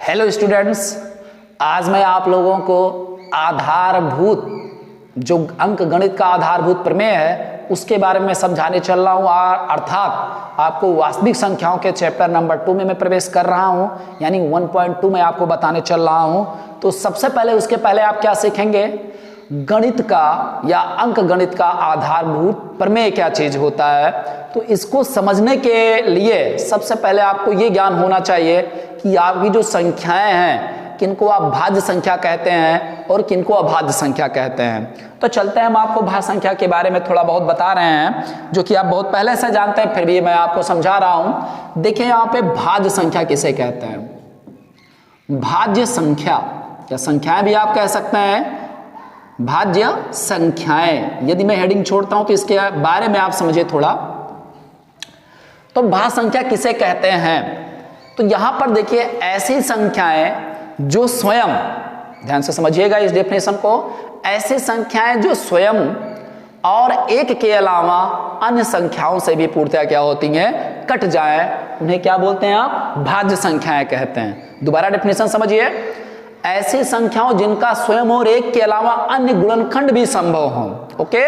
Hello students, आज मैं आप लोगों को आधारभूत जो अंक गणित का आधारभूत प्रमेय है उसके बारे में समझाने चल रहा हूँ। अर्थात आपको वास्तविक संख्याओं के चैप्टर नंबर 2 में मैं प्रवेश कर रहा हूँ, यानी 1.2 में आपको बताने चल रहा हूँ। तो सबसे पहले उसके पहले आप क्या सीखेंगे, गणित का या अंक गणित का आधारभूत प्रमेय क्या चीज होता है। तो इसको समझने के लिए सबसे पहले आपको ये ज्ञान होना चाहिए कि आपकी जो संख्याएं हैं किनको आप भाज्य संख्या कहते हैं और किनको अभाज्य संख्या कहते हैं। तो चलते हैं, हम आपको भाज्य संख्या के बारे में थोड़ा बहुत बता रहे हैं जो कि आप बहुत पहले से जानते हैं, फिर भी मैं आपको समझा रहा हूं। देखिए यहाँ पे भाज्य संख्या किसे कहते हैं। भाज्य संख्या या संख्याएं भी आप कह सकते हैं, भाज्य संख्याएं। यदि मैं हेडिंग छोड़ता हूं तो इसके बारे में आप समझिए थोड़ा। तो भाज्य संख्या किसे कहते हैं, तो यहां पर देखिए ऐसी संख्याएं जो स्वयं, ध्यान से समझिएगा इस डेफिनेशन को, ऐसी संख्याएं जो स्वयं और एक के अलावा अन्य संख्याओं से भी पूर्णतः क्या होती हैं, कट जाएं, उन्हें क्या बोलते हैं आप, भाज्य संख्याएं कहते हैं। दोबारा डेफिनेशन समझिए, ऐसी संख्याओं जिनका स्वयं और एक के अलावा अन्य गुणनखंड भी संभव हो। ओके,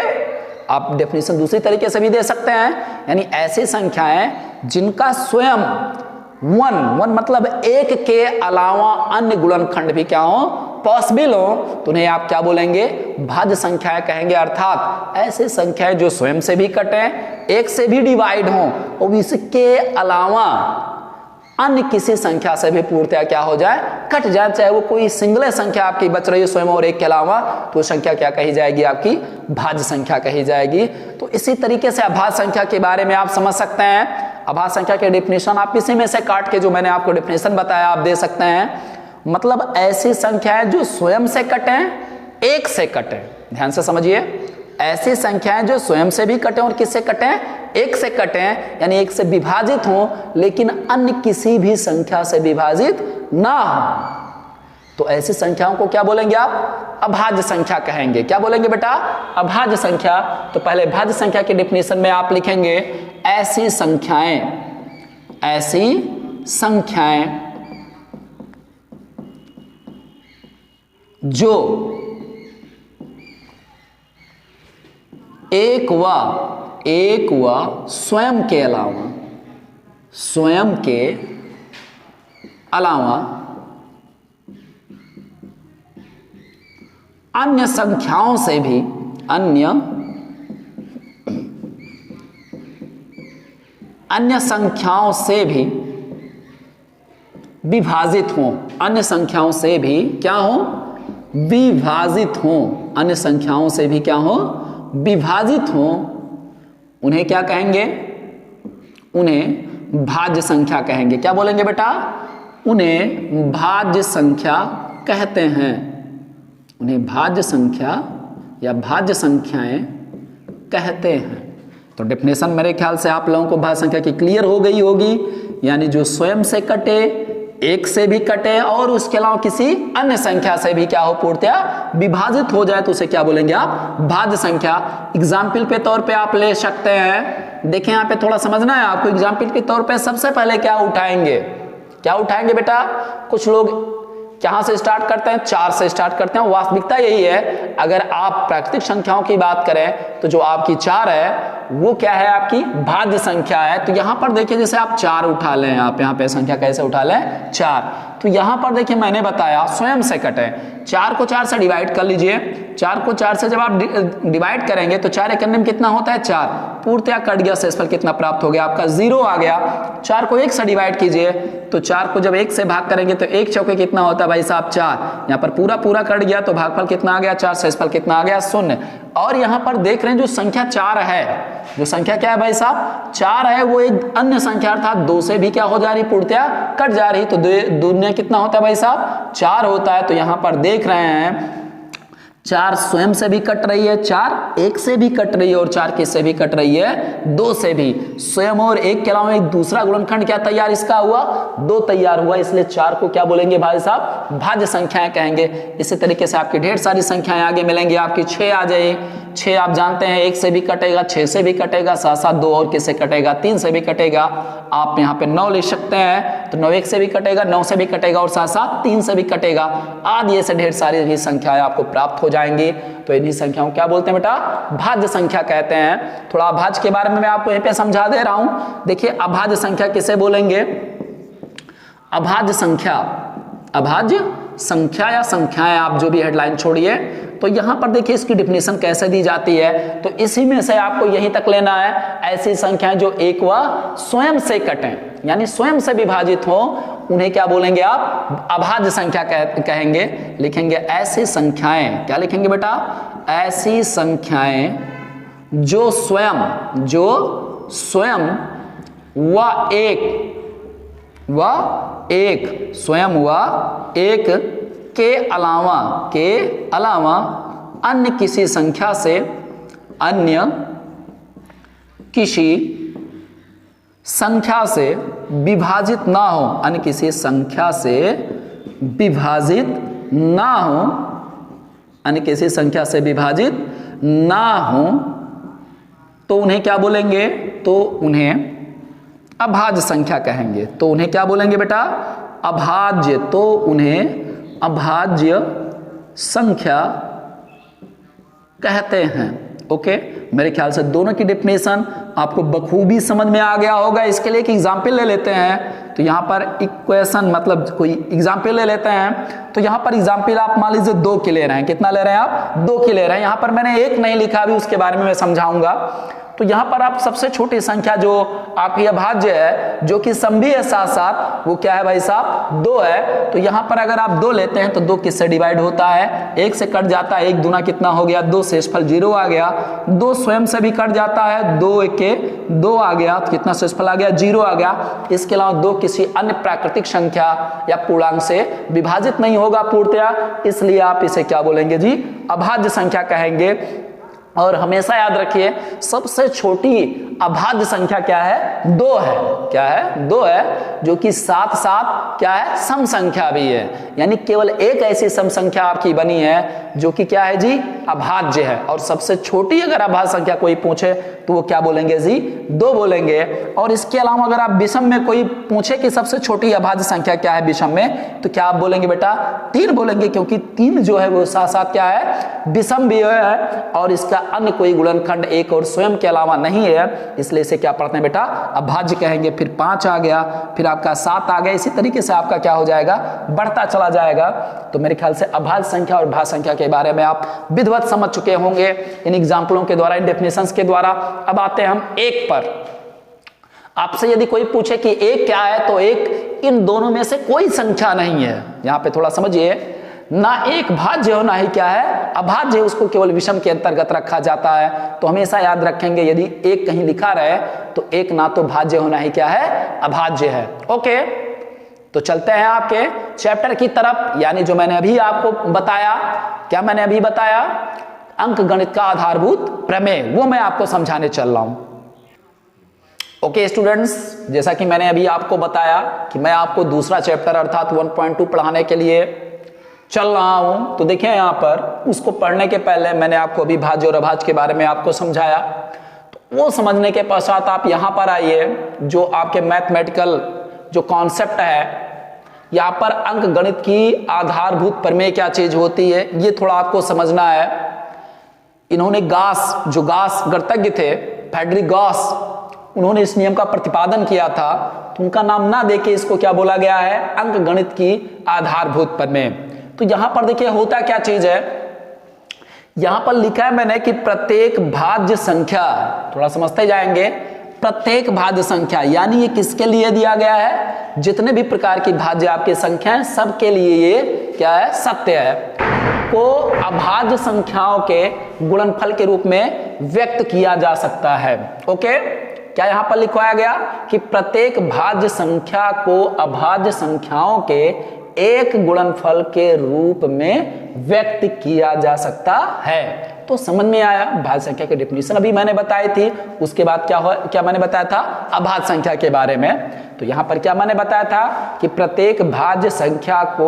आप डेफिनेशन दूसरी तरीके से भी दे सकते हैं, यानी ऐसी संख्याएं जिनका स्वयं वन मतलब एक के अलावा अन्य गुणनखंड भी क्या हो, पॉसिबल हो, तो उन्हें आप क्या बोलेंगे, भाज्य संख्याएं कहेंगे। अर्थात ऐसी संख्याएं जो स्वयं से भी कटे, एक से भी डिवाइड हो और इसके अलावा अन्य किसी संख्या से भी पूर्णतः क्या हो जाए, कट जाए। चाहे वो कोई सिंगल संख्या आपकी बच रही है स्वयं और एक के अलावा, तो संख्या क्या कही जाएगी, आपकी भाज्य संख्या कही जाएगी। तो इसी तरीके से अभाज्य संख्या के बारे में आप समझ सकते हैं। अभाज्य संख्या के डेफिनेशन आप इसी में से काट के जो मैंने आपको डेफिनेशन बताया आप दे सकते हैं। मतलब ऐसी संख्याएं जो स्वयं से कटे, एक से कटे, ध्यान से समझिए, ऐसी संख्याएं जो स्वयं से भी कटे और किससे कटे, एक से कटे, यानी एक से विभाजित हो लेकिन अन्य किसी भी संख्या से विभाजित ना हो, तो ऐसी संख्याओं को क्या बोलेंगे आप, अभाज्य संख्या कहेंगे। क्या बोलेंगे बेटा, अभाज्य संख्या। तो पहले भाज्य संख्या के डेफिनेशन में आप लिखेंगे ऐसी संख्याएं जो एक व स्वयं के अलावा अन्य संख्याओं से भी अन्य संख्याओं से भी विभाजित हो, अन्य संख्याओं से भी क्या हो, विभाजित हो, अन्य संख्याओं से भी क्या हो, विभाजित हो, उन्हें क्या कहेंगे, उन्हें भाज्य संख्या कहेंगे। क्या बोलेंगे बेटा, उन्हें भाज्य संख्या कहते हैं। उन्हें भाज्य संख्या या भाज्य संख्याएं कहते हैं। तो डेफिनेशन मेरे ख्याल से आप लोगों को भाज्य संख्या की क्लियर हो गई होगी, यानी जो स्वयं से कटे, एक से भी कटे और उसके अलावा किसी अन्य संख्या से भी क्या हो, पूर्णतः विभाजित हो जाए, तो उसे क्या बोलेंगे आप, भाज्य संख्या। एग्जाम्पल के तौर पे आप ले सकते हैं, देखिए यहाँ पे थोड़ा समझना है आपको। एग्जाम्पल के तौर पे सबसे पहले क्या उठाएंगे बेटा, कुछ लोग कहां से स्टार्ट करते हैं, 4 से स्टार्ट करते हैं। वास्तविकता यही है, अगर आप प्राकृतिक संख्याओं की बात करें तो जो आपकी 4 है वो क्या है, आपकी भाज्य संख्या है। तो यहां पर देखिए जैसे आप 4 उठा लें, आप यहां पे संख्या कैसे उठा लें, 4। तो यहां पर देखिए मैंने बताया स्वयं से कटे, 4 को 4 से डिवाइड कर लीजिए। 4 को 4 से जब आप डिवाइड करेंगे तो 4 करने में कितना होता है, 4, पूर्णतः कट गया, शेषफल कितना प्राप्त हो गया, आपका 0 आ गया। 4 को 1 से डिवाइड कीजिए, तो 4 को जब 1 से भाग करेंगे तो 1 चौके कितना होता है भाई साहब, 4। यहाँ पर पूरा कट गया तो भागफल कितना आ गया, 4, शेषफल कितना आ गया, 0। और यहाँ पर देख रहे हैं जो संख्या 4 है, जो संख्या क्या है भाई साहब, 4 है, वो एक अन्य संख्या अर्थात 2 से भी क्या हो जा रही, पूर्णतः कट जा रही। तो दूनी कितना होता है भाई साहब, 4 होता है। तो यहाँ पर देख रहे हैं 4 स्वयं से भी कट रही है, 4 एक से भी कट रही है और 4 किससे भी कट रही है, 2 से भी। स्वयं और एक के अलावा एक दूसरा गुणनखंड क्या तैयार इसका हुआ, 2 तैयार हुआ, इसलिए 4 को क्या बोलेंगे भाई साहब, भाज्य संख्याएं कहेंगे। इसी तरीके से आपकी ढेर सारी संख्याएं आगे मिलेंगी, आपकी 6 आ जाए, 6 आप जानते हैं 1 से भी कटेगा, 6 से भी कटेगा, साथ साथ 2 और किससे कटेगा, 3 से भी कटेगा। आप यहाँ पे 9 लिख सकते हैं, तो 9 1 से भी कटेगा, 9 से भी कटेगा और साथ साथ 3 से भी कटेगा। आदि ऐसे ढेर सारी भी संख्याएं आपको प्राप्त हो जाएंगी। तो इन्हीं संख्याओं क्या बोलते हैं बेटा, भाज्य संख्या कहते हैं। थोड़ा अभाज्य के बारे में मैं आपको यहीं पे समझा दे रहा हूं। देखिए अभाज्य संख्या किसे बोलेंगे, अभाज्य संख्या, अभाज्य संख्या या संख्याएं आप जो भी हेडलाइन छोड़िए। तो यहां पर देखिए इसकी डिफिनेशन कैसे दी जाती है, तो इसी में से आपको यहीं तक लेना है। ऐसी संख्याएं जो एक व स्वयं से कटें, यानी स्वयं से विभाजित हो, उन्हें क्या बोलेंगे आप, अभाज्य संख्या कहेंगे। लिखेंगे ऐसी संख्याएं, क्या लिखेंगे बेटा, ऐसी संख्याएं जो स्वयं व एक स्वयं व एक के अलावा अन्य किसी संख्या से विभाजित ना हो, अन्य किसी संख्या से विभाजित ना हो, अन्य किसी संख्या से विभाजित ना हो, तो उन्हें क्या बोलेंगे, तो उन्हें अभाज्य संख्या कहेंगे। तो उन्हें क्या बोलेंगे बेटा, अभाज्य, तो उन्हें अभाज्य संख्या कहते हैं। ओके, मेरे ख्याल से दोनों की डिफिनेशन आपको बखूबी समझ में आ गया होगा। इसके लिए एक एग्जाम्पल ले लेते हैं। तो यहाँ पर इक्वेशन मतलब कोई एग्जाम्पल ले लेते हैं। तो यहाँ पर एग्जाम्पल आप मान लीजिए 2 की ले रहे हैं। कितना ले रहे हैं आप, 2 की ले रहे हैं। यहाँ पर मैंने 1 नहीं लिखा, अभी उसके बारे में मैं समझाऊंगा। तो यहाँ पर आप सबसे छोटी संख्या जो आपकी अभाज्य है, जो कि समभी है साथ साथ, वो क्या है भाई साहब, 2 है। तो यहाँ पर अगर आप 2 लेते हैं तो 2 किससे डिवाइड होता है, 1 से कट जाता है, 1 दूना कितना हो गया 2, शेषफल 0 आ गया। 2 स्वयं से भी कट जाता है, 2 1 के 2 आ गया, तो कितना शेषफल आ गया 0 आ गया। इसके अलावा 2 किसी अन्य प्राकृतिक संख्या या पूर्णांक से विभाजित नहीं होगा पूर्णतया, इसलिए आप इसे क्या बोलेंगे जी, अभाज्य संख्या कहेंगे। और हमेशा याद रखिए सबसे छोटी अभाज्य संख्या क्या है, 2 है। क्या है, 2 है, जो कि साथ साथ क्या है, सम संख्या भी है। यानी केवल एक ऐसी सम संख्या आपकी बनी है जो कि क्या है जी, अभाज्य है। और सबसे छोटी अगर अभाज्य संख्या कोई पूछे तो वो क्या बोलेंगे जी, 2 बोलेंगे। और इसके अलावा अगर आप विषम में कोई पूछे कि सबसे छोटी अभाज्य संख्या क्या है विषम में, तो क्या आप बोलेंगे बेटा, 3 बोलेंगे, क्योंकि 3 जो है वो साथ साथ क्या है, विषम भी है और इसका अन्य कोई गुणनखंड एक और स्वयं के अलावा नहीं है, इसलिए इसे क्या पढ़ते हैं बेटा, अभाज्य कहेंगे। फिर 5 आ गया, फिर आपका 7 आ गया। इसी तरीके से आपका क्या हो जाएगा, बढ़ता चला जाएगा। तो मेरे ख्याल से अभाज्य संख्या और भाज्य संख्या के बारे में आप विधिवत समझ चुके होंगे इन एग्जाम्पलों के द्वारा, इन डेफिनेशंस के द्वारा। अब आते हैं हम 1 पर। आपसे यदि कोई पूछे कि 1 क्या है, तो 1 इन दोनों में से कोई संख्या नहीं है। यहां पे थोड़ा समझिए, ना 1 भाज्य हो, ना ही क्या है, अभाज्य, उसको केवल विषम के अंतर्गत रखा जाता है। तो हमेशा याद रखेंगे यदि 1 कहीं लिखा रहे तो 1 ना तो भाज्य हो, ना ही क्या है, अभाज्य है। ओके, तो चलते हैं आपके चैप्टर की तरफ। यानी जो मैंने अभी आपको बताया, क्या मैंने अभी बताया, अंक गणित का आधारभूत प्रमेय, वो मैं आपको समझाने चल रहा हूं। ओके स्टूडेंट्स, जैसा कि मैंने अभी आपको बताया कि मैं आपको दूसरा चैप्टर अर्थात 1.2 पढ़ाने के लिए चल रहा हूं। तो देखिए यहां पर उसको पढ़ने के पहले मैंने आपको अभी भाज्य और अभाज्य के बारे में आपको समझाया। तो वो समझने के पश्चात आप यहां पर आइए, जो आपके मैथमेटिकल जो कॉन्सेप्ट है, यहां पर अंक गणित की आधारभूत प्रमेय क्या चीज होती है, ये थोड़ा आपको समझना है। इन्होंने जो गास गणितज्ञ थे, फ्रेडरिक गॉस, उन्होंने इस नियम का प्रतिपादन किया था। तो उनका नाम ना देके इसको क्या बोला गया है, अंक गणित की आधारभूत प्रमेय। तो यहां पर देखिए होता क्या चीज है, यहां पर लिखा है मैंने कि प्रत्येक भाज्य संख्या, थोड़ा समझते जाएंगे, प्रत्येक भाज्य संख्या, यानी ये किसके लिए दिया गया है, जितने भी प्रकार की भाज्य आपकी संख्या है सबके लिए ये क्या है, सत्य है, को अभाज्य संख्याओं के गुणनफल के रूप में व्यक्त किया जा सकता है। ओके, क्या यहां पर लिखवाया गया कि प्रत्येक भाज्य संख्या को अभाज्य संख्याओं के एक गुणनफल के रूप में व्यक्त किया जा सकता है। तो समझ में आया भाज्य संख्या की डेफिनेशन अभी मैंने बताई थी। उसके बाद क्या मैंने बताया था अभाज्य संख्या के बारे में। तो यहां पर क्या मैंने बताया था कि प्रत्येक भाज्य संख्या को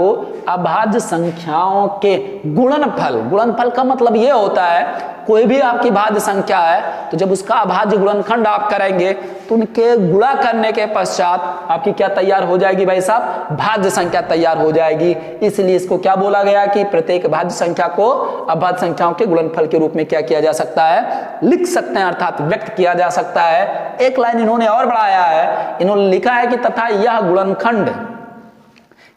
अभाज्य संख्याओं के गुणनफल का मतलब यह होता है कोई भी आपकी भाज्य संख्या है तो जब उसका अभाज्य गुणनखंड आप करेंगे तो उनके गुणा करने के पश्चात आपकी क्या तैयार हो जाएगी भाई साहब, भाज्य संख्या तैयार हो जाएगी। इसलिए इसको क्या बोला गया कि प्रत्येक भाज्य संख्या को अभाज्य संख्याओं के गुणनफल के रूप में क्या किया जा सकता है, लिख सकते हैं, अर्थात व्यक्त किया जा सकता है। एक लाइन इन्होंने और बढ़ाया है, इन्होंने लिखा है कि तथा यह गुणनखंड,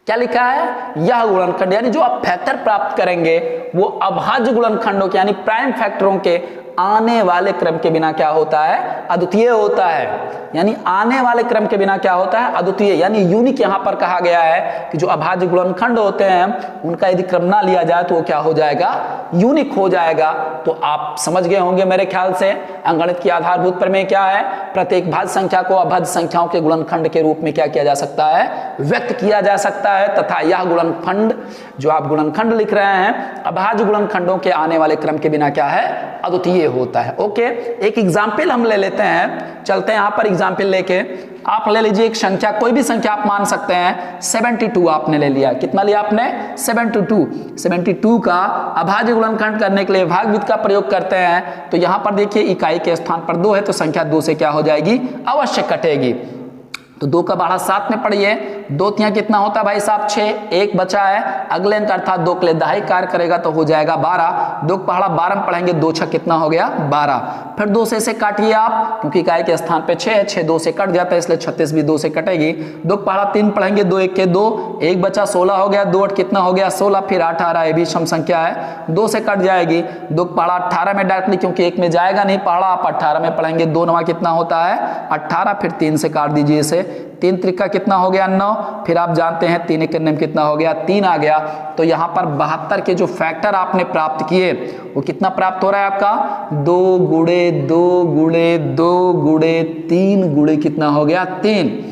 क्या लिखा है, यह गुणनखंड यानी जो आप फैक्टर प्राप्त करेंगे वो अभाज्य गुणनखंडों के यानी प्राइम फैक्टरों के आने वाले क्रम के बिना क्या होता है, अद्वितीय होता है। यानी आने वाले क्रम के बिना क्या होता है, अद्वितीय यानी यूनिक। यहां पर कहा गया है कि जो अभाज्य गुणनखंड होते हैं उनका यदि क्रम ना लिया जाए तो वो क्या हो जाएगा, यूनिक हो जाएगा। तो आप समझ गए होंगे मेरे ख्याल से अंकगणित की आधारभूत प्रमेय क्या है, प्रत्येक भाज्य संख्या को अभाज्य संख्याओं के गुणनखंड के रूप में क्या किया जा सकता है, व्यक्त किया जा सकता है। तथा यह गुणनखंड जो आप गुणनखंड लिख रहे हैं अभाज्य गुणनखंडों के आने वाले क्रम के बिना क्या है, अद्वितीय होता है। ओके, एक एग्जाम्पल हम ले लेते हैं, चलते हैं यहां पर एग्जाम्पल लेके। आप ले लीजिए एक संख्या, कोई भी संख्या आप मान सकते हैं, 72 आपने ले लिया। कितना लिया आपने, 72 का अभाज्य गुणनखंड करने के लिए भागविधि का प्रयोग करते हैं। तो यहां पर देखिए इकाई के स्थान पर 2 है तो संख्या 2 से क्या हो जाएगी, अवश्य कटेगी। तो 2 का बढ़ा 7 में पढ़िए, 2 तिया कितना होता है भाई साहब 6, 1 बचा है, अगले अंक अर्थात 2 के लिए दहाई कार्य करेगा तो हो जाएगा 12। 2 का पढ़ा 12 में पढ़ेंगे, 2 6 कितना हो गया 12। फिर 2 से इसे काटिए आप, क्योंकि इकाई के स्थान पे 6 है, 6 2 से कट जाता है इसलिए 36 भी 2 से कटेगी। 2 का पढ़ा 3 पढ़ेंगे, 2 1 के 2, 1 बचा 16 हो गया, 2 8 कितना हो गया 16, फिर 8 18 ये भी सम संख्या है, 2 से कट जाएगी। 2 का पढ़ा 18 में डायरेक्टली क्योंकि 1 में जाएगा नहीं पढ़ा, आप 18 में पढ़ेंगे, 2 9 कितना होता है 18, फिर 3 से काट दीजिए इसे, 3 त्रिका कितना हो गया 9, फिर आप जानते हैं 3 1 में कितना हो गया 3 आ गया। तो यहां पर 72 के जो फैक्टर आपने प्राप्त किए वो कितना प्राप्त हो रहा है आपका, 2 गुणे 2 गुणे 2 गुणे 3 गुणे कितना हो गया 3।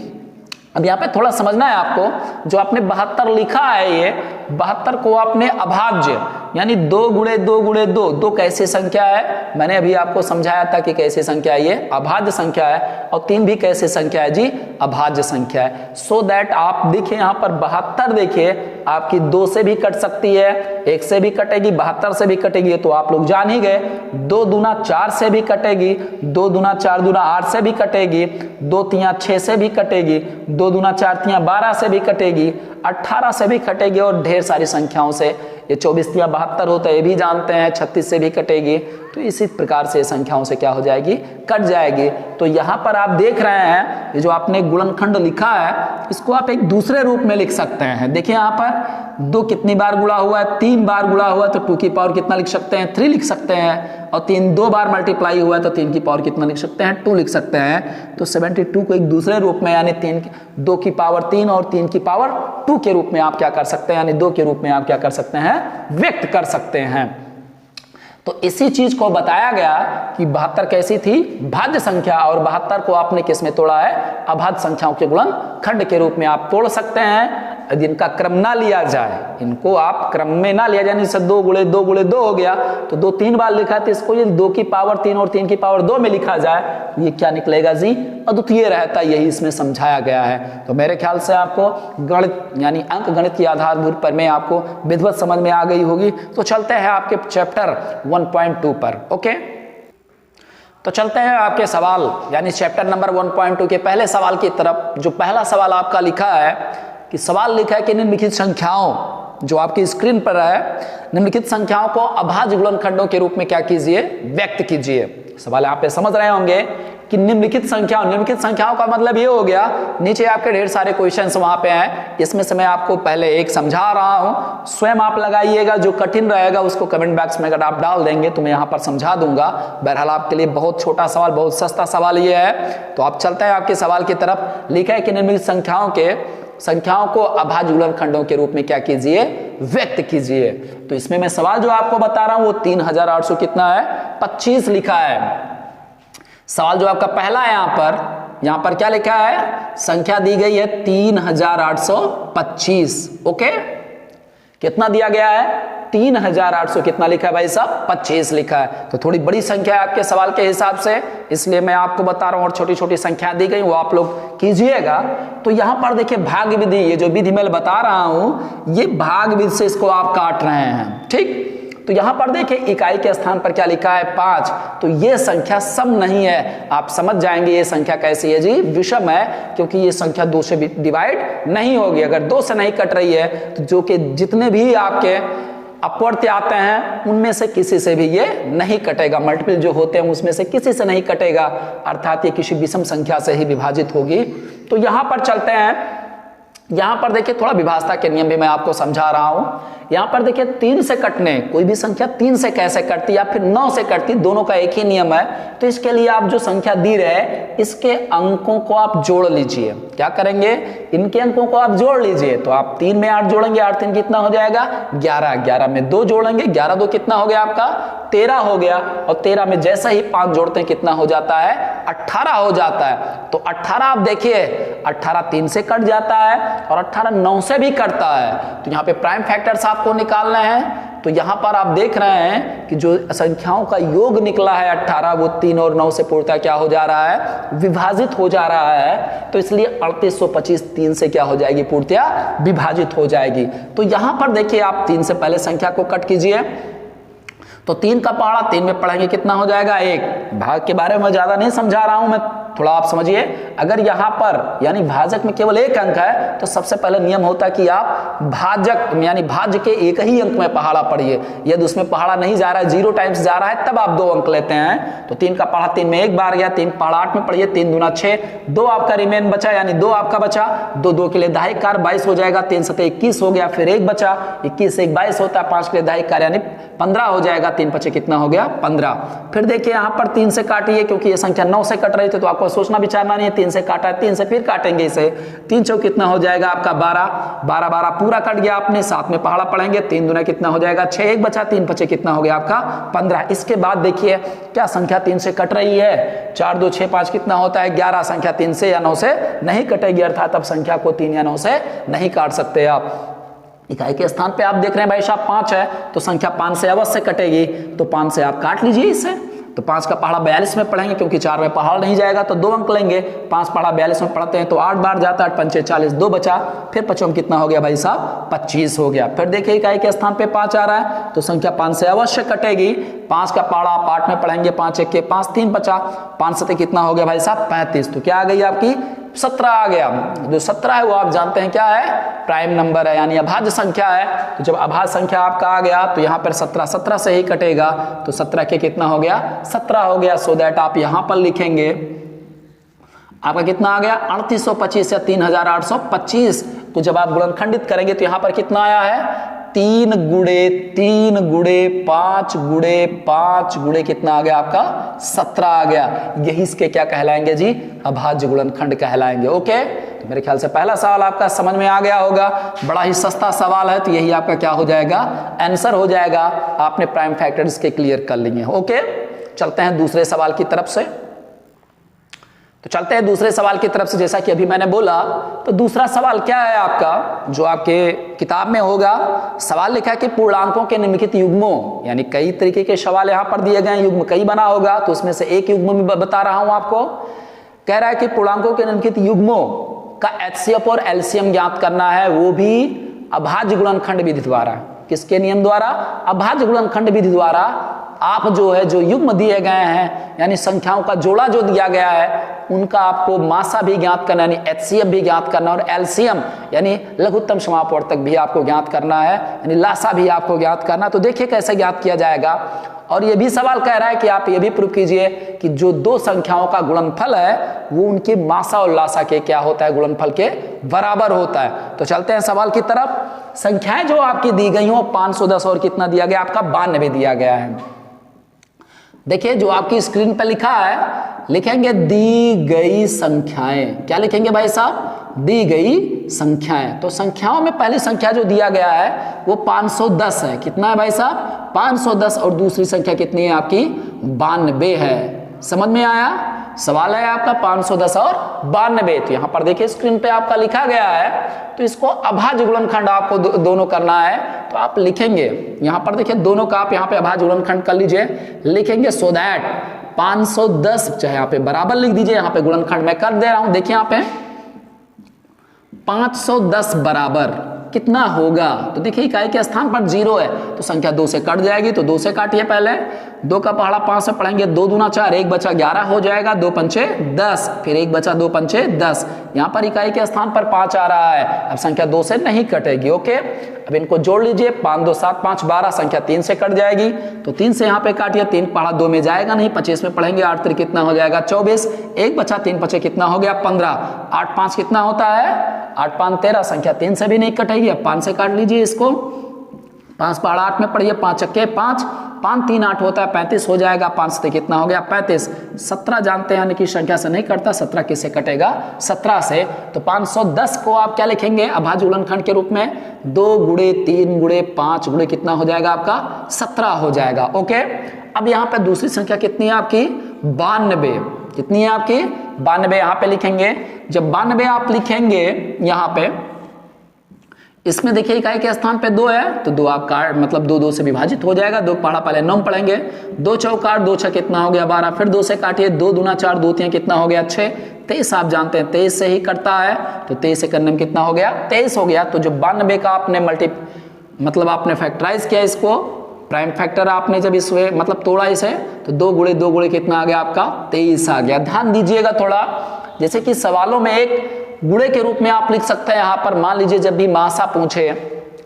अब यहाँ पे थोड़ा समझना है आपको, जो आपने 72 लिखा है ये 72 को आपने अभाज्य यानी 2 गुणे 2 गुणे 2, 2 कैसी संख्या है, मैंने अभी आपको समझाया था कि कैसी संख्या है, ये अभाज्य संख्या है। और 3 भी कैसी संख्या है जी, अभाज्य संख्या है। सो दैट आप देखिए यहाँ पर 72 देखिए आपकी 2 से भी कट सकती है, 1 से भी कटेगी, 72 से भी कटेगी, तो आप लोग जान ही गए। 2 दूना 4 से भी कटेगी, 2 दूना 4 दूना 8 से भी कटेगी, 2 तिया 6 से भी कटेगी, 2 दूना 4 तिया 12 से भी कटेगी, 18 से भी कटेगी और ढेर सारी संख्याओं से, ये 24 तिया 72 होता है ये भी जानते हैं, 36 से भी कटेगी। तो इसी प्रकार से संख्याओं से क्या हो जाएगी, कट जाएगी। तो यहाँ पर आप देख रहे हैं ये जो आपने गुणनखंड लिखा है इसको आप एक दूसरे रूप में लिख सकते हैं। देखिए यहाँ पर 2 कितनी बार गुणा हुआ है, 3 बार गुणा हुआ है, तो 2 की पावर कितना लिख सकते हैं 3 लिख सकते हैं। और 3 2 बार मल्टीप्लाई हुआ है तो 3 की पावर कितना लिख सकते हैं 2 लिख सकते हैं। तो 72 को एक दूसरे रूप में यानी 2 की पावर 3 और 3 की पावर 2 के रूप में आप क्या कर सकते हैं, यानी 2 के रूप में आप क्या कर सकते हैं, व्यक्त कर सकते हैं। तो इसी चीज को बताया गया कि 72 कैसी थी, भाज्य संख्या, और 72 को आपने किस में तोड़ा है, अभाज्य संख्याओं के गुणनखंड के रूप में आप तोड़ सकते हैं। यदि इनका क्रम ना लिया जाए, इनको आप क्रम में ना लिया जाए, जैसे 2 गुणे 2 गुणे 2 हो गया तो 2 3 बार लिखा है, तो इसको यदि 2 की पावर 3 और 3 की पावर 2 में लिखा जाए तो ये क्या निकलेगा जी, अद्वितीय रहता है। यही इसमें समझाया गया है। तो मेरे ख्याल से आपको गणित यानी अंक गणित की आधारभूत पर में आपको विधिवत समझ में आ गई होगी। तो चलते हैं आपके चैप्टर 1.2 पर। ओके, तो चलते हैं आपके सवाल यानी चैप्टर नंबर 1.2 के पहले सवाल की तरफ। जो पहला सवाल आपका लिखा है कि सवाल लिखा है कि निम्नलिखित संख्याओं, जो आपकी स्क्रीन पर है, निम्नलिखित संख्याओं को अभाज्य गुणनखंडों के रूप में क्या कीजिए, व्यक्त कीजिए। सवाल यहाँ पे समझ रहे होंगे कि निम्नलिखित संख्याओं का मतलब ये हो गया, नीचे आपके ढेर सारे क्वेश्चंस वहां पे हैं, इसमें से मैं आपको पहले एक समझा रहा हूं, स्वयं आप लगाइएगा, जो कठिन रहेगा उसको कमेंट बॉक्स में अगर आप डाल देंगे तो मैं यहाँ पर समझा दूंगा। बहरहाल आपके लिए बहुत छोटा सवाल, बहुत सस्ता सवाल ये है। तो आप चलते हैं आपके सवाल की तरफ। लिखा है कि निम्नलिखित संख्याओं को अभाज्य गुणनखंडों के रूप में क्या कीजिए, व्यक्त कीजिए। तो इसमें मैं सवाल जो आपको बता रहा हूं वो 3800 कितना है 25 लिखा है। सवाल जो आपका पहला है यहां पर क्या लिखा है, संख्या दी गई है 3825। ओके, कितना दिया गया है 3800 कितना लिखा है भाई साहब, 25 लिखा है। तो थोड़ी बड़ी संख्या है आपके सवाल के हिसाब से, इसलिए मैं आपको बता रहा हूं, और छोटी छोटी संख्या दी गई वो आप लोग कीजिएगा। तो यहां पर देखिए भाग विधि, ये जो विधि मैं बता रहा हूं ये भाग विधि से इसको आप काट रहे हैं, ठीक। तो यहां पर देखिए इकाई के स्थान पर क्या लिखा है, 5। तो ये संख्या सम नहीं है, आप समझ जाएंगे ये संख्या कैसी है जी, विषम है, क्योंकि ये संख्या 2 से डिवाइड नहीं होगी। अगर 2 से नहीं कट रही है तो जो कि जितने भी आपके अपवर्त्य आते हैं उनमें से किसी से भी ये नहीं कटेगा, मल्टीपल जो होते हैं उसमें से किसी से नहीं कटेगा, अर्थात ये किसी विषम संख्या से ही विभाजित होगी। तो यहां पर चलते हैं, यहां पर देखिए थोड़ा विभाजता के नियम भी मैं आपको समझा रहा हूं। यहां पर देखिए 3 से कटने, कोई भी संख्या 3 से कैसे कटती या फिर 9 से कटती, दोनों का एक ही नियम है। तो इसके लिए आप जो संख्या दी रहे इसके अंकों को आप जोड़ लीजिए। क्या करेंगे, इनके अंकों को आप जोड़ लीजिए। तो आप 3 में 8 जोड़ेंगे, 8 3 कितना हो जाएगा 11, 11 में 2 जोड़ेंगे, 11 2 कितना हो गया आपका 13 हो गया, और 13 में जैसा ही 5 जोड़ते हैं कितना हो जाता है 18 हो जाता है। तो 18 आप देखिए 18 3 से कट जाता है और 18 9 से भी कटता है। तो यहाँ पे प्राइम फैक्टर्स आपको निकालना है। तो यहां पर आप देख रहे हैं कि जो संख्याओं का योग निकला है 18, वो 3 और 9 से पूर्णतः क्या हो जा रहा है, विभाजित हो जा रहा है। तो इसलिए 3825 3 से क्या हो जाएगी, पूर्णतः विभाजित हो जाएगी। तो यहां पर देखिए आप 3 से पहले संख्या को कट कीजिए। तो 3 का पहाड़ा 3 में पढ़ेंगे कितना हो जाएगा 1। भाग के बारे में ज्यादा नहीं समझा रहा हूं मैं, थोड़ा आप समझिए। अगर यहां पर यानी भाजक में केवल 1 अंक है तो सबसे पहले नियम होता है कि आप भाजक यानी भाज्य के एक ही अंक में पहाड़ा पढ़िए। यदि उसमें पहाड़ा नहीं जा रहा है, 0 टाइम्स जा रहा है, तब आप 2 अंक लेते हैं। तो 3 का पहाड़ा 3 में 1 बार गया, 3 पहाड़ा 8 में पढ़िए, 3 दूना 6, 2 आपका रिमेन बचा यानी 2 आपका बचा, 2 2 के लिए दाहिक कार 22 हो जाएगा, 3 7 21 हो गया, फिर 1 बचा, 21 से 1 22 होता है, 5 के लिए दाहिक कार यानी 15 हो जाएगा, 3 5 कितना हो गया 15। फिर देखिए यहां पर 3 से काटिए, क्योंकि ये संख्या 9 से कट रही थी तो आपको सोचना विचारना नहीं है। 3 से काटा है, 3 से फिर काटेंगे इसे, 3 चौक कितना हो जाएगा आपका 12, 12 12 पूरा कट गया आपने, साथ में पहाड़ा पढ़ेंगे, 3 दूना कितना हो जाएगा 6, 1 बचा, 3 5 कितना हो गया आपका 15। इसके बाद देखिए क्या संख्या 3 से कट रही है, 4 2 6 5 कितना होता है 11। संख्या 3 से या 9 से नहीं कटेगी, अर्थात अब संख्या को 3 या 9 से नहीं काट सकते आप। इकाई के स्थान पे आप देख रहे हैं भाई साहब 5 है, तो संख्या 5 से अवश्य कटेगी, तो 5 से आप काट लीजिए इसे। तो 5 का पहाड़ा 42 में पढ़ेंगे, क्योंकि 4 में पहाड़ नहीं जाएगा तो 2 अंक लेंगे। 5 पहाड़ा 42 में पढ़ते हैं तो 8 बार जाता है, 8 5 40, 2 बचा, फिर 5 में कितना हो गया भाई साहब 25 हो गया। फिर देखिए इकाई के स्थान पे 5 आ रहा है तो संख्या 5 से अवश्य कटेगी। 5 का पहाड़ा आप 8 में पढ़ेंगे, 5 1 के 5, 3 बचा, 5 7 कितना हो गया भाई साहब 35। तो क्या आ गई आपकी 17 आ गया। जो 17 है वो आप जानते हैं क्या है, प्राइम नंबर है यानी अभाज्य संख्या है। तो जब अभाज्य संख्या आपका आ गया तो यहाँ पर 17 से ही कटेगा, तो 17 के कितना हो गया 17 हो गया। सो दैट आप यहाँ पर लिखेंगे आपका कितना आ गया 3825 या 3825 को जब आप गुणनखंडित करेंगे तो यहाँ पर कितना आया है 3 गुणे 3 गुणे 5 गुणे 5 गुणे कितना आ गया आपका 17 आ गया। यही इसके क्या कहलाएंगे जी, अभाज्य गुणनखंड कहलाएंगे। ओके, तो मेरे ख्याल से पहला सवाल आपका समझ में आ गया होगा, बड़ा ही सस्ता सवाल है, तो यही आपका क्या हो जाएगा आंसर हो जाएगा। आपने प्राइम फैक्टर्स के क्लियर कर लिए। ओके, चलते हैं दूसरे सवाल की तरफ से। तो चलते हैं दूसरे सवाल की तरफ से। जैसा कि अभी मैंने बोला, तो दूसरा सवाल क्या है आपका, जो आपके किताब में होगा, सवाल लिखा है कि पूर्णांकों के निम्नलिखित युग्मों, यानी कई तरीके के सवाल यहां पर दिए गए हैं, युग्म कई बना होगा, तो उसमें से एक युग्म में बता रहा हूं आपको। कह रहा है कि पूर्णांकों के निम्नलिखित युग्मों का एचसीएफ और एलसीएम ज्ञात करना है, वो भी अभाज्य गुणनखंड विधि द्वारा। किसके नियम द्वारा, अभाज्य गुणनखंड विधि द्वारा। आप जो है जो युग्म दिए गए हैं यानी संख्याओं का जोड़ा जो दिया गया है उनका आपको मासा भी ज्ञात करना यानी एचसीएफ भी ज्ञात करना, और एलसीएम यानी लघुत्तम समापवर्तक भी आपको ज्ञात करना है, यानी लासा भी आपको ज्ञात करना। तो देखिए कैसे ज्ञात किया जाएगा। और ये भी सवाल कह रहा है कि आप ये भी प्रूव कीजिए कि जो दो संख्याओं का गुणनफल है वो उनकी मासा और लासा के क्या होता है, गुणनफल के बराबर होता है। तो चलते हैं सवाल की तरफ। संख्याएं जो आपकी दी गई हो 510 और कितना दिया गया आपका 92 दिया गया है। देखिए जो आपकी स्क्रीन पर लिखा है, लिखेंगे दी गई संख्याएं। क्या लिखेंगे भाई साहब, दी गई संख्याएं। तो संख्याओं में पहली संख्या जो दिया गया है वो 510 है। कितना है भाई साहब 510, और दूसरी संख्या कितनी है आपकी 92 है। समझ में आया। सवाल है आपका 510 और 92। तो यहाँ पर देखिए स्क्रीन पे आपका लिखा गया है, तो इसको अभाज्य गुणनखंड आपको दोनों करना है। तो आप लिखेंगे यहाँ पर देखिए दोनों का आप यहाँ पे अभाज्य गुणनखंड कर लीजिए, लिखेंगे सो दैट 510 चाहे यहाँ पे बराबर लिख दीजिए, यहाँ पे गुणनखंड मैं कर दे रहा हूं। देखिए यहाँ पे 510 बराबर कितना होगा, तो देखिए इकाई के स्थान पर 0 है तो संख्या 2 से कट जाएगी, तो 2 से काटिए, पहले 2 का पहाड़ा 5 से पढ़ेंगे, 2 दूना 4, 1 बचा 11 हो जाएगा, 2 पंचे 10, फिर 1 बचा 2 पंचे 10। यहाँ पर इकाई के स्थान पर 5 आ रहा है, अब संख्या 2 से नहीं कटेगी। ओके, अब इनको जोड़ लीजिए, 5 2 7 5 12, संख्या 3 से कट जाएगी, तो 3 से यहाँ पे काटिए, 3 पहाड़ा 2 में जाएगा नहीं, 25 में पढ़ेंगे, 8 3 कितना हो जाएगा 24, 1 बचा 3 5 कितना हो गया 15, 8 5 कितना होता है 8 5 13, संख्या 3 से भी नहीं कटेगी। अब 5 से काट लीजिए इसको, 5 पहाड़ा 8 में पढ़िए, 5 चक्के 5, 5 3 8 होता है 35 हो जाएगा, 5 से कितना हो गया 35, 17 जानते हैं यानी कि संख्या से नहीं कटता, 17 किससे कटेगा 17 से। तो 510 को आप क्या लिखेंगे अभाज्य गुणनखंड के रूप में, 2 गुणे 3 गुणे 5 गुणे कितना हो जाएगा आपका 17 हो जाएगा। ओके, अब यहाँ पे दूसरी संख्या कितनी है आपकी 92, कितनी है आपकी 92, यहाँ पे लिखेंगे। जब 92 आप लिखेंगे यहाँ पे, इसमें देखिए इकाई के स्थान पे 2 है, तो 2 आप मतलब 2 2 से विभाजित हो जाएगा, 2 पढ़ा पहले 9 पढ़ेंगे, 2 चौका 2 6 कितना हो गया 12, फिर 2 से काटिए, 2 दूना 4 2 3 कितना हो गया 6, 23 आप जानते हैं 23 से ही कटता है, तो 23 से करने में कितना हो गया 23 हो गया। तो जो 92 का आपने मतलब आपने फैक्टराइज किया, इसको प्राइम फैक्टर आपने जब इस मतलब तोड़ा इसे, तो 2 गुणे कितना आ गया आपका 23 आ गया। ध्यान दीजिएगा थोड़ा, जैसे कि सवालों में एक गुणे के रूप में आप लिख सकते हैं। यहाँ पर मान लीजिए जब भी मासा पूछे,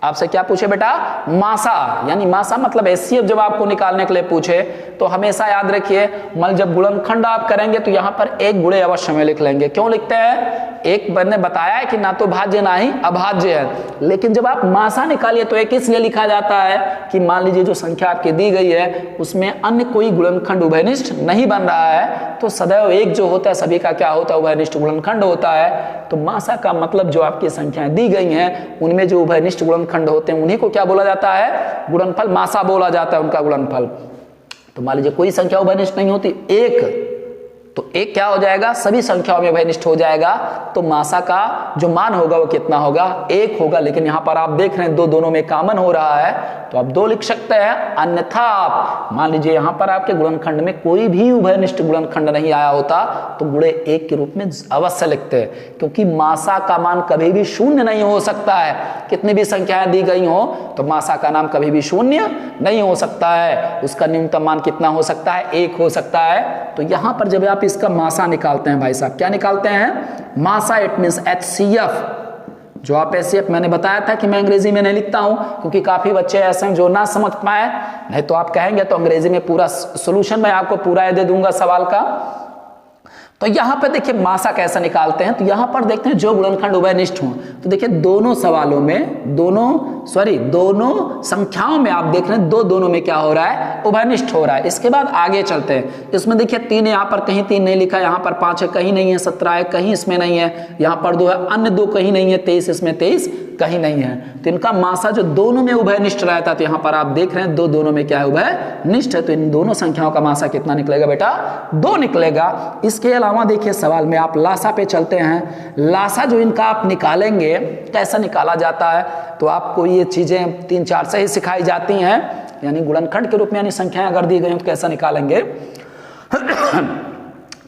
आपसे क्या पूछे बेटा मासा, यानी मासा मतलब एचसीएफ जब आपको निकालने के लिए पूछे, तो हमेशा याद रखिए मतलब जब गुणनखंड आप करेंगे तो यहाँ पर एक गुणे अवश्य में लिख लेंगे। क्यों लिखते हैं, एक मैंने बताया है कि ना तो भाज्य ना ही अभाज्य है, लेकिन जब आप मासा निकालिए तो एक इसलिए लिखा जाता है कि मान लीजिए जो संख्या आपकी दी गई है उसमें अन्य कोई गुणनखंड उभयनिष्ठ नहीं बन रहा है, तो सदैव एक जो होता है सभी का क्या होता है उभयनिष्ठ गुणनखंड होता है। तो मासा का मतलब जो आपकी संख्याएं दी गई हैं उनमें जो उभयनिष्ठ गुणनखंड होते हैं उन्हीं को क्या बोला जाता है गुणनफल, मासा बोला जाता है उनका गुणनफल। तो मान लीजिए कोई संख्या उभयनिष्ठ नहीं होती, एक, तो एक क्या हो जाएगा सभी संख्याओं में उभयनिष्ठ हो जाएगा, तो मासा का जो मान होगा वो कितना होगा 1 होगा। लेकिन यहां पर आप देख रहे हैं 2 दोनों में कॉमन हो रहा है, तो आप 2 लिख सकते हैं। अन्यथा आप मान लीजिए यहां पर आपके गुणनखंड में कोई भी उभयनिष्ठ गुणनखंड नहीं आया होता तो गुणे 1 के रूप में अवश्य लिखते हैं, क्योंकि मासा का मान कभी भी शून्य नहीं हो सकता है। कितनी भी संख्याएं दी गई हो तो मासा का नाम कभी भी शून्य नहीं हो सकता है, उसका न्यूनतम मान कितना हो सकता है 1 हो सकता है। तो यहां पर जब आप इसका मासा निकालते हैं भाई साहब, क्या निकालते हैं मासा, इट मींस HCF। जो आप HCF मैंने बताया था कि मैं अंग्रेजी में नहीं लिखता हूं क्योंकि काफी बच्चे ऐसे हैं जो ना समझ पाए, नहीं तो आप कहेंगे तो अंग्रेजी में पूरा सोल्यूशन मैं आपको पूरा दे दूंगा सवाल का। तो यहां पर देखिए मासा कैसे निकालते हैं, तो यहां पर देखते हैं जो गुणनखंड उभयनिष्ठ हो, तो देखिए दोनों सवालों में दोनों संख्याओं में आप देख रहे हैं दोनों में क्या हो रहा है उभयनिष्ठ हो रहा है। इसके बाद आगे चलते हैं, इसमें देखिए 3 यहाँ पर कहीं 3 नहीं लिखा, यहाँ पर 5 है कहीं नहीं है, 17 है कहीं इसमें नहीं है, यहाँ पर 2 है अन्य 2 कहीं नहीं है, 23 इसमें 23 कहीं नहीं है। तो इनका मासा जो दोनों में उभयनिष्ठ रहता है, तो यहाँ पर आप देख रहे हैं दोनों में क्या है उभयनिष्ठ है, तो इन दोनों संख्याओं का मासा कितना निकलेगा बेटा 2 निकलेगा। इसके अलावा देखिए सवाल में आप लासा पे चलते हैं, लासा जो इनका आप निकालेंगे कैसा निकाला जाता है, तो आपको ये चीजें 3 4 से ही सिखाई जाती हैं, यानी गुणनखंड के रूप में यानी संख्याएं अगर दी गई तो कैसा निकालेंगे।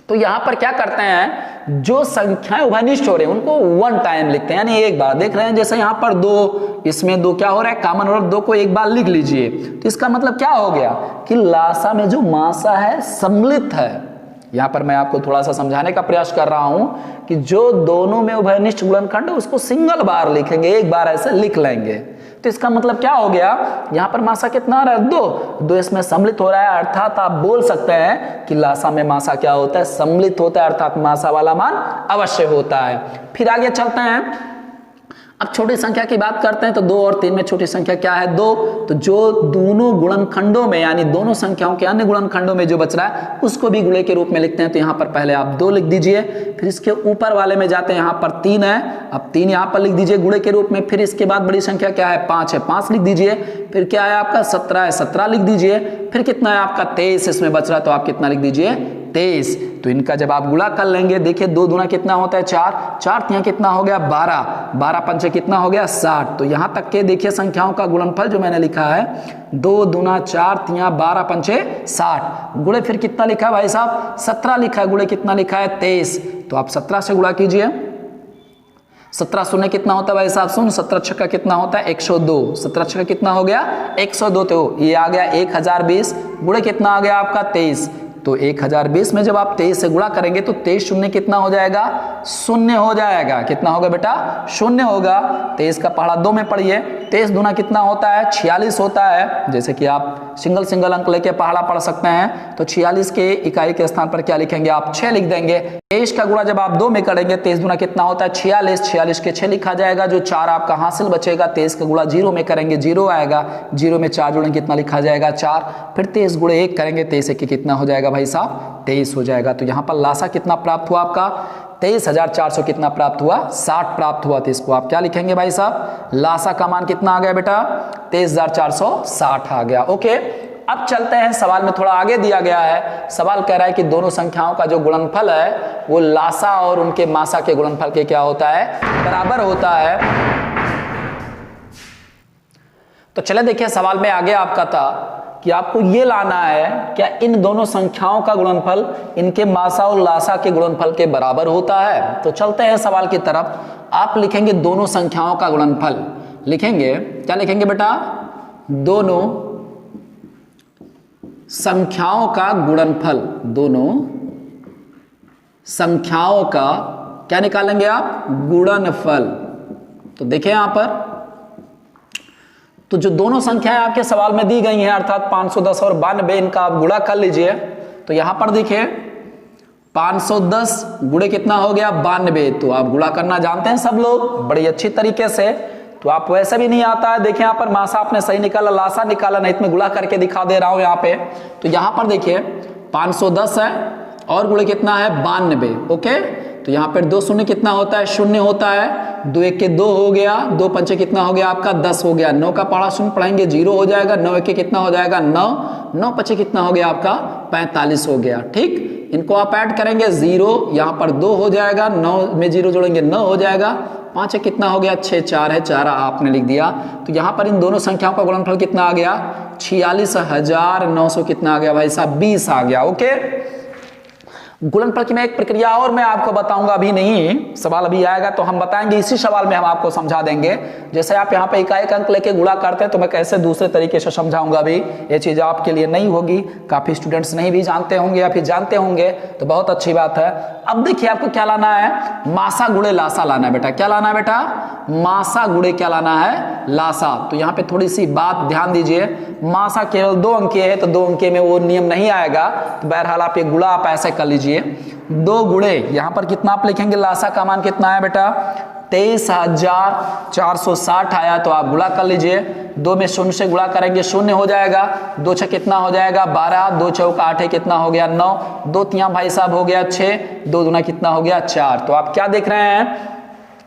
तो यहां पर क्या करते हैं, जो संख्याएं उभयनिष्ठ हो रहे हैं उनको 1 टाइम लिखते हैं, यानी एक बार देख रहे हैं जैसे यहां पर 2, इसमें 2 क्या हो रहा है कॉमन, और 2 को एक बार लिख लीजिए। तो इसका मतलब क्या हो गया कि लासा में जो मासा है सम्मिलित है। यहां पर मैं आपको थोड़ा सा समझाने का प्रयास कर रहा हूं कि जो दोनों में उभयनिष्ठ गुणनखंड है उसको सिंगल बार लिखेंगे, एक बार ऐसे लिख लेंगे। तो इसका मतलब क्या हो गया, यहां पर मासा कितना आ रहा है 2 इसमें सम्मिलित हो रहा है, अर्थात आप बोल सकते हैं कि लासा में मासा क्या होता है सम्मिलित होता है, अर्थात मासा वाला मान अवश्य होता है। फिर आगे चलते हैं, अब छोटी संख्या की बात करते हैं, तो 2 और 3 में छोटी संख्या क्या है 2, तो जो दोनों गुणनखंडों में यानी दोनों संख्याओं के अन्य गुणनखंडों में जो बच रहा है उसको भी गुणे के रूप में लिखते हैं। तो यहाँ पर पहले आप 2 लिख दीजिए, फिर इसके ऊपर वाले में जाते हैं, यहाँ पर 3 है, अब 3 यहाँ पर लिख दीजिए गुणे के रूप में। फिर इसके बाद बड़ी संख्या क्या है 5 है, 5 लिख दीजिए। फिर क्या है आपका 17 है, 17 लिख दीजिए। फिर कितना है आपका 23 इसमें बच रहा है, तो आप कितना लिख दीजिए 23। तो इनका जब आप गुणा कर लेंगे, देखिए 2 दूना कितना होता है 4, 4 तिया कितना हो गया 12, 12 पंचे कितना हो गया 60। तो यहां तक के देखिए संख्याओं का गुणनफल जो मैंने लिखा है 2 दूना 4 तिया 12 पंचे 60। गुणे फिर कितना लिखा है भाई साहब 17 लिखा है, गुणे कितना लिखा है 23। तो आप 17 से गुणा कीजिए, 17 शून्य कितना होता है भाई साहब सुन, 17 छक्का कितना होता है 102, 17 छक्का कितना हो गया 102। तो ये आ गया 1020, गुणे कितना आ गया आपका 23। तो 1020 में जब आप 23 से गुणा करेंगे तो 23 शून्य कितना हो जाएगा, शून्य हो जाएगा। कितना होगा बेटा, शून्य होगा। 23 का पहाड़ा 2 में पढ़िए, 23 दूना कितना होता है 46 होता है। जैसे कि आप सिंगल सिंगल अंक लेके पहाड़ा पढ़ सकते हैं। तो 46 के इकाई के स्थान पर क्या लिखेंगे आप 6 लिख देंगे। 23 का गुणा जब आप 2 में करेंगे 23 दूना कितना होता है 46, 46 के 6 लिखा जाएगा, जो 4 आपका हासिल बचेगा। 23 का गुणा 0 में करेंगे 0 आएगा, 0 में 4 जुड़ेंगे कितना लिखा जाएगा 4। फिर 23 गुणे 1 करेंगे, 23 1 कितना हो जाएगा भाई साहब 23 हो जाएगा। तो यहाँ पर लासा कितना प्राप्त हुआ आपका 23,400 कितना प्राप्त हुआ 60 प्राप्त हुआ। तो इसको आप क्या लिखेंगे भाई साहब, लासा का मान कितना आ गया बेटा 23,460 आ गया। ओके, अब चलते हैं सवाल में, थोड़ा आगे दिया गया है। सवाल कह रहा है कि दोनों संख्याओं का जो गुणनफल है वो लासा और उनके मासा के गुणनफल के क्या होता है, बराबर होता है। तो चले देखिए सवाल में आगे आपका था कि आपको ये लाना है क्या इन दोनों संख्याओं का गुणनफल इनके मासा और लासा के गुणनफल के बराबर होता है। तो चलते हैं सवाल की तरफ। आप लिखेंगे दोनों संख्याओं का गुणनफल, लिखेंगे क्या लिखेंगे बेटा, दोनों संख्याओं का गुणनफल, दोनों संख्याओं का क्या निकालेंगे आप, गुणनफल। तो देखिए यहां पर तो जो दोनों संख्याएं आपके सवाल में दी गई हैं अर्थात 510 और 92, इनका आप गुणा कर लीजिए। तो यहां पर देखिए 510 गुणे कितना हो गया 92। तो आप गुणा करना जानते हैं सब लोग बड़ी अच्छी तरीके से। तो आप वैसे भी नहीं आता है, देखिए यहाँ पर मासा आपने सही निकाला, लासा निकाला, नहीं तो मैं गुणा करके दिखा दे रहा हूं यहाँ पे। तो यहां पर देखिए 510 है और गुणे कितना है 92। ओके, तो यहाँ पर 2 शून्य कितना होता है, शून्य होता है। 2 1 के 2 हो गया, 2 पंचे कितना हो गया आपका 10 हो गया। 9 का पहाड़ा शून्य पढ़ेंगे 0 हो जाएगा। 9 1 के कितना हो जाएगा 9, 9 पंचे कितना हो गया आपका 45 हो गया। ठीक, इनको आप ऐड करेंगे 0, यहाँ पर 2 हो जाएगा, 9 में 0 जोड़ेंगे 9 हो जाएगा। 5 कितना हो गया 6, 4 है, 4 आपने लिख दिया। तो यहाँ पर इन दोनों संख्याओं का गुणनफल कितना आ गया 46,900 कितना आ गया भाई साहब 20 आ गया। ओके, गुणनफल की मैं एक प्रक्रिया और मैं आपको बताऊंगा, अभी नहीं, सवाल अभी आएगा तो हम बताएंगे, इसी सवाल में हम आपको समझा देंगे। जैसे आप यहाँ पे इकाई अंक लेके गुणा करते हैं तो मैं कैसे दूसरे तरीके से समझाऊंगा। अभी ये चीज आपके लिए नहीं होगी, काफी स्टूडेंट्स नहीं भी जानते होंगे या फिर जानते होंगे, तो बहुत अच्छी बात है। अब देखिए आपको क्या लाना है, मासा गुणे लासा लाना है बेटा। क्या लाना है बेटा, मासा गुणे क्या लाना है लासा। तो यहाँ पे थोड़ी सी बात ध्यान दीजिए, मासा केवल 2 अंकीय है तो 2 अंकीय में वो नियम नहीं आएगा। तो बहरहाल आप ये गुणा आप ऐसे कर लीजिए, 2 गुणे यहां पर कितना आप लिखेंगे, लासा का मान कितना है बेटा 23,460 आया। तो आप गुणा कर लीजिए, 2 में शून्य से गुणा करेंगे शून्य हो जाएगा। 2 6 कितना हो जाएगा 12, 2 चौका 8 है कितना हो गया 9, 2 तिया भाई साहब हो गया 6, 2 दूना कितना हो गया 4। तो आप क्या देख रहे हैं,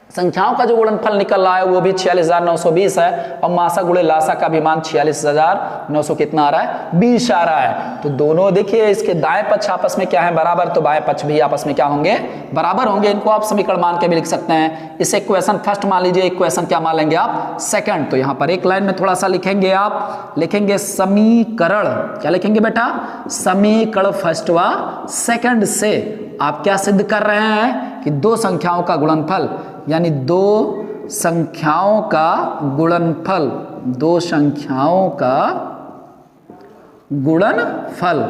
संख्याओं का जो गुणनफल निकल रहा है वो भी 46,920 है और मासा गुणे लासा का भी मान 46,900 कितना आ रहा है 20 आ रहा है। तो दोनों देखिए इसके दाएं पक्ष आपस में क्या है बराबर, तो बाएं पक्ष भी आपस में क्या होंगे बराबर होंगे। इनको आप समीकरण मान के भी लिख सकते हैं। इसे इक्वेशन फर्स्ट मान लीजिए, इक्वेशन क्या मान लेंगे आप सेकंड। तो यहाँ पर एक लाइन में थोड़ा सा लिखेंगे, आप लिखेंगे समीकरण, क्या लिखेंगे बेटा समीकरण फर्स्ट व सेकंड से आप क्या सिद्ध कर रहे हैं कि 2 संख्याओं का गुणनफल, यानी 2 संख्याओं का गुणनफल, 2 संख्याओं का गुणनफल,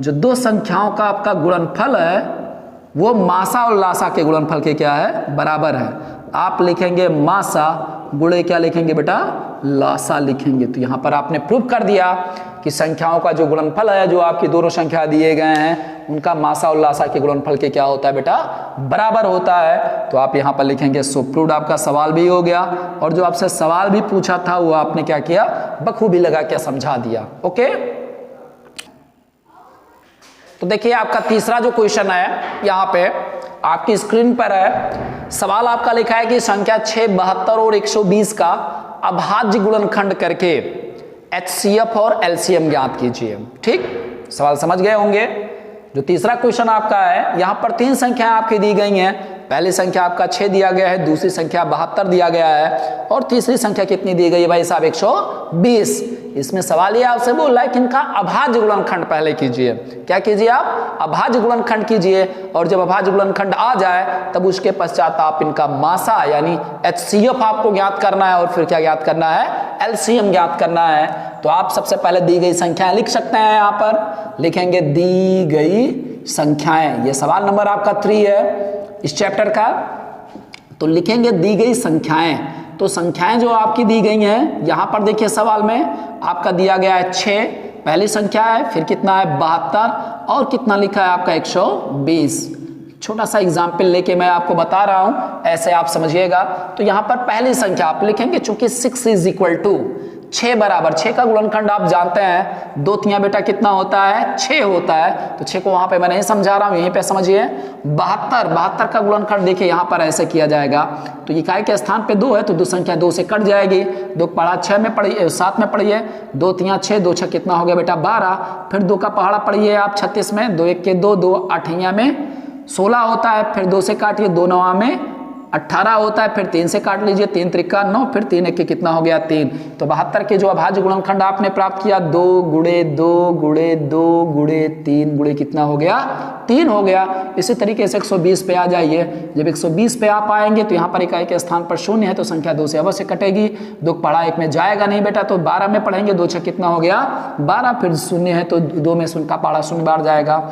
जो 2 संख्याओं का आपका गुणनफल है वो मासा और लासा के गुणनफल के क्या है बराबर है। आप लिखेंगे मासा गुणे क्या लिखेंगे बेटा लासा लिखेंगे। तो यहां पर आपने प्रूव कर दिया कि संख्याओं का जो गुणनफल है, जो आपकी दोनों संख्या दिए गए हैं उनका मासा और लासा के गुणनफल के क्या होता है बेटा बराबर होता है। तो आप यहां पर लिखेंगे सो प्रूव्ड। आपका सवाल भी हो गया और जो आपसे सवाल भी पूछा था वो आपने क्या किया बखूबी लगा के समझा दिया। ओके, तो देखिए आपका तीसरा जो क्वेश्चन है यहाँ पे आपकी स्क्रीन पर है। सवाल आपका लिखा है कि संख्या 6, 72 और 120 का अभाज्य गुणनखंड करके HCF और LCM ज्ञात कीजिए। ठीक, सवाल समझ गए होंगे। जो तीसरा क्वेश्चन आपका है, यहां पर 3 संख्याएं आपकी दी गई हैं। पहली संख्या आपका 6 दिया गया है, दूसरी संख्या 72 दिया गया है, और तीसरी संख्या कितनी दी गई है भाई साहब? 120। इसमें सवाल ये आपसे बोल रहा है कि इनका अभाज्य गुणनखंड पहले कीजिए। क्या कीजिए आप? अभाज्य गुणनखंड कीजिए, और जब अभाज्य गुणनखंड आ जाए तब उसके पश्चात आप इनका मासा यानी HCF आपको ज्ञात करना है, और फिर क्या ज्ञात करना है? LCM ज्ञात करना है। तो आप सबसे पहले दी गई संख्याएं लिख सकते हैं। यहां पर लिखेंगे दी गई संख्याएं। ये सवाल नंबर आपका 3 है इस चैप्टर का। तो लिखेंगे दी गई संख्याएं। तो संख्याएं जो आपकी दी गई हैं, यहां पर देखिए सवाल में आपका दिया गया है 6 पहली संख्या है, फिर कितना है? 72, और कितना लिखा है आपका? 120। छोटा सा एग्जाम्पल लेके मैं आपको बता रहा हूं, ऐसे आप समझिएगा। तो यहां पर पहली संख्या आप लिखेंगे, चूंकि 6 इज इक्वल टू 6 बराबर 6 का गुणनखंड आप जानते हैं, 2 तिया बेटा कितना होता है? 6 होता है। तो 6 को वहां पे मैं नहीं समझा रहा हूं, यहीं पे समझिए। 72 का गुणनखंड देखिए यहां पर ऐसे किया जाएगा। तो इकाई के स्थान पे 2 है, तो 2 संख्या 2 से कट जाएगी। 2 पहाड़ा 6 में पढ़िए, 7 में पढ़िए। 2 तिया 6, 2 6 कितना हो गया बेटा? 12। फिर 2 का पहाड़ा पढ़िए आप 36 में, 2 1 के 2, 2 8 में 16 होता है। फिर 2 से काटिए, 2 9 में 18 होता है। फिर 3 से काट लीजिए, 3 त्रिका 9, फिर 3 1 के कितना हो गया? 3। तो 72 के जो अभाज्य गुणनखंड आपने प्राप्त किया, 2 गुणे 2 गुणे 2 गुणे 3 गुणे कितना हो गया? 3 हो गया। इसी तरीके से 120 पे आ जाइए। जब 120 पे आप आएंगे तो यहाँ पर इकाई के स्थान पर 0 है, तो संख्या 2 से अवश्य कटेगी। 2 पढ़ा 1 में जाएगा नहीं बेटा, तो 12 में पढ़ेंगे। 2 6 कितना हो गया? 12। फिर 0 है तो 2 में 0 का पढ़ा 0 बार जाएगा।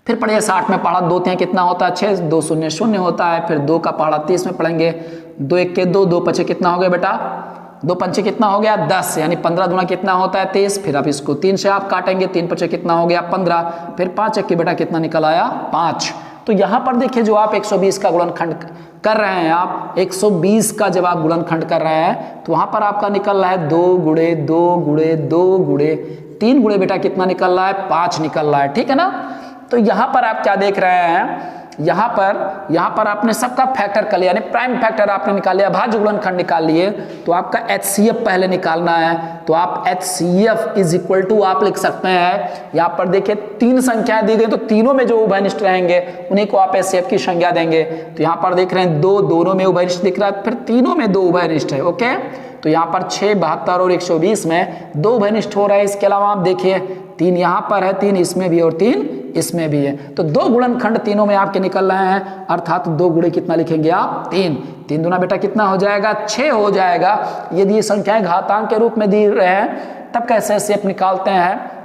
फिर पढ़िए 60 में पढ़ा 2 तिया कितना होता है? 6, 2 0 0 होता है। फिर 2 का पढ़ा 30 में पढ़ेंगे, 2 1 के 2, 2 5 कितना हो गया बेटा? 2 5 कितना हो गया? 10, यानी 15 दूना कितना होता है? 23। फिर आप इसको 3 से आप काटेंगे, 3 5 कितना हो गया? 15। फिर 5 1 के बेटा कितना निकल आया? 5। तो यहाँ पर देखिए जो आप 120 का गुणनखंड कर रहे हैं, आप 120 का जब आप गुणनखंड कर रहे हैं तो वहां पर आपका निकल रहा है 2 गुणे 2 गुणे 2 गुणे 3 गुणे बेटा कितना निकल रहा है? 5 निकल रहा है। ठीक है ना? तो यहां पर आप क्या देख रहे हैं? यहां पर आपने सबका फैक्टर कर लिया, यानी प्राइम फैक्टर आपने निकाल लिया, भाज्य गुणनखंड निकाल लिए। तो आपका HCF पहले निकालना है। तो आप HCF इज इक्वल टू आप लिख सकते हैं, यहां पर देखिए 3 संख्याएं दी गई, तो तीनों में जो उभयनिष्ठ रहेंगे उन्हीं को आप HCF की संज्ञा देंगे। तो यहां पर देख रहे हैं 2 दोनों में उभयनिष्ठ दिख रहा है, फिर तीनों में 2 उभयनिष्ठ है। ओके, तो यहाँ पर 6, 72 और 120 में 2 उभयनिष्ठ हो रहा है। इसके अलावा आप देखिए 3 यहाँ पर है, 3 इसमें भी और 3 इसमें भी है। तो 2 गुणनखंड तीनों में आपके निकल रहे हैं, अर्थात 2 गुणे कितना लिखेंगे आप? 3। 3 दूना बेटा कितना हो जाएगा? 6 हो जाएगा। यदि ये संख्याएं घातांक के रूप में दी रहे हैं तब कैसे HCF निकालते हैं?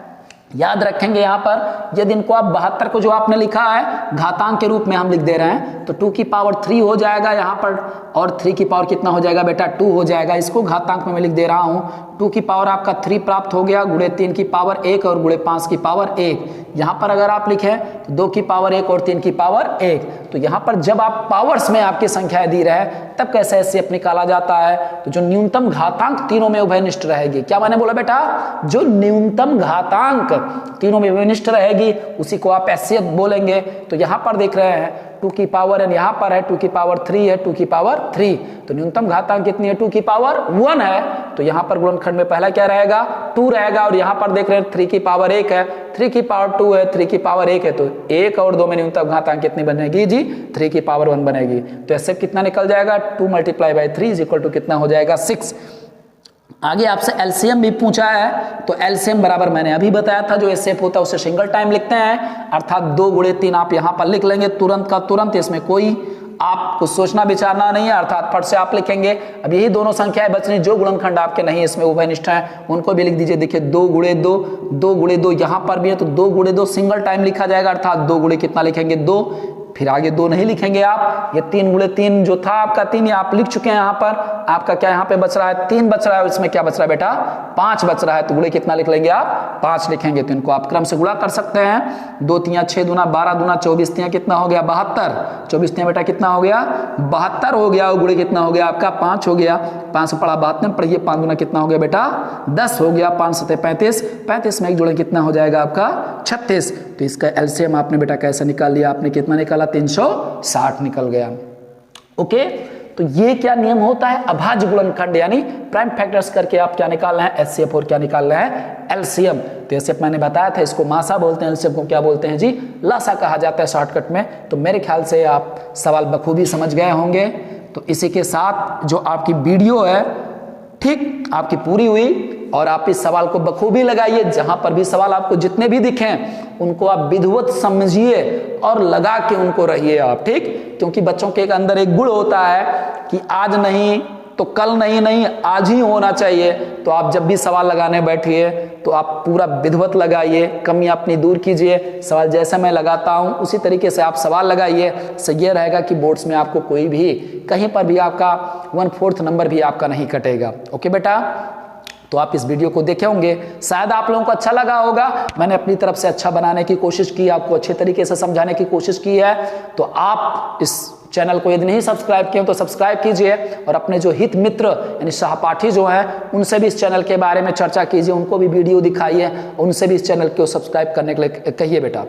याद रखेंगे यहाँ पर यदि इनको आप 72 को जो आपने लिखा है घातांक के रूप में हम लिख दे रहे हैं तो 2 की पावर 3 हो जाएगा यहाँ पर, और 3 की पावर कितना हो जाएगा बेटा? 2 हो जाएगा। इसको घातांक में मैं लिख दे रहा हूँ। 2 की पावर आपका 3 प्राप्त हो गया, गुणे 3 की पावर 1 और गुणे 5 की पावर 1। यहाँ पर अगर आप लिखें तो 2 की पावर 1 और 3 की पावर 1। तो यहाँ पर जब आप पावर्स में आपकी संख्याएं दी रहे तब कैसे HCF निकाला जाता है? तो जो न्यूनतम घातांक तीनों में उभयनिष्ठ रहेगी, क्या मैंने बोला बेटा? जो न्यूनतम घातांक तीनों में उभयनिष्ठ रहेगी उसी को आप HCF बोलेंगे। तो यहाँ पर देख रहे हैं 2 की पावर n यहाँ पर है, 2 की पावर 3 है, 2 की पावर 3। तो न्यूनतम घातांक कितनी है? 2 की पावर 1 है। तो यहाँ पर गुणनखंड में पहला क्या रहेगा? 2 रहेगा। और यहाँ पर देख रहे हैं 3 की पावर 1 है, 3 की पावर 2 है, 3 की पावर 1 है। तो 1 और 2 में न्यूनतम घातांक कितनी बनेगी जी? 3 की पावर 1 बनेगी। तो HCF कितना निकल जाएगा? 2 × 3 इज इक्वल टू कितना हो जाएगा? 6। आगे आपसे LCM भी पूछा है, तो LCM बराबर मैंने अभी बताया था जो HCF होता है उसे सिंगल टाइम लिखते हैं, अर्थात 2 गुणे 3 आप यहाँ पर लिख लेंगे तुरंत का तुरंत। इसमें कोई आपको सोचना विचारना नहीं है, अर्थात फट से आप लिखेंगे। अब यही दोनों संख्याएं बचनी, जो गुणनखंड आपके नहीं इसमें उभयनिष्ठ हैं उनको भी लिख दीजिए। देखिए 2 गुणे 2, 2 गुणे 2 यहाँ पर भी है, तो 2 गुणे 2 सिंगल टाइम लिखा जाएगा, अर्थात 2 गुणे कितना लिखेंगे? 2। फिर आगे 2 नहीं लिखेंगे आप। ये 3 गुणे 3 जो था आपका 3 ये आप लिख चुके हैं। यहाँ पर आपका क्या यहाँ पे बच रहा है? 3 बच रहा है। इसमें क्या बच रहा है बेटा? 5 बच रहा है। तो गुणे कितना लिख लेंगे आप? 5 लिखेंगे। तो इनको आप क्रम से गुणा कर सकते हैं। 2 तिया 6 दूना 12 दूना 24 तिया कितना हो गया? 72। 24 तिया बेटा कितना हो गया? 72 हो गया। और गुणे कितना हो गया आपका? 5 हो गया। 5 से पढ़ा 72 में पढ़िए, 5 दूना कितना हो गया बेटा? 10 हो गया। 5 7 35, 35 में एक जोड़े कितना हो जाएगा आपका? 36। तो इसका LCM आपने बेटा कैसे निकाल लिया? आपने कितना निकाला? 360 निकल गया। ओके, तो ये क्या नियम होता है, अभाज्य गुणनखंड यानी प्राइम फैक्टर्स करके आप क्या निकाल रहे हैं, एचसीएफ और क्या निकाल रहे हैं, एलसीएम। तो एचसीएफ मैंने बताया था, इसको मासा बोलते हैं, एलसीएम को क्या बोलते हैं जी, लासा कहा जाता है शॉर्टकट में। तो मेरे ख्याल से आप सवाल बखूबी समझ गए होंगे। तो इसी के साथ जो आपकी वीडियो है ठीक आपकी पूरी हुई, और आप इस सवाल को बखूबी लगाइए। जहां पर भी सवाल आपको जितने भी दिखें उनको आप विधिवत समझिए और लगा के उनको रहिए आप, ठीक। क्योंकि बच्चों के अंदर एक गुण होता है कि आज नहीं तो कल नहीं आज ही होना चाहिए। तो आप जब भी सवाल लगाने बैठिए तो आप पूरा विधिवत लगाइए, कमी अपनी दूर कीजिए। सवाल जैसे मैं लगाता हूं उसी तरीके से आप सवाल लगाइए। इससे ये रहेगा कि बोर्ड्स में आपको कोई भी कहीं पर भी आपका 1/4 नंबर भी आपका नहीं कटेगा। ओके बेटा, तो आप इस वीडियो को देखे होंगे, शायद आप लोगों को अच्छा लगा होगा। मैंने अपनी तरफ से अच्छा बनाने की कोशिश की, आपको अच्छे तरीके से समझाने की कोशिश की है। तो आप इस चैनल को यदि नहीं सब्सक्राइब किए तो सब्सक्राइब कीजिए, और अपने जो हित मित्र यानी सहपाठी जो हैं उनसे भी इस चैनल के बारे में चर्चा कीजिए, उनको भी वीडियो दिखाइए, उनसे भी इस चैनल को सब्सक्राइब करने के लिए कहिए बेटा।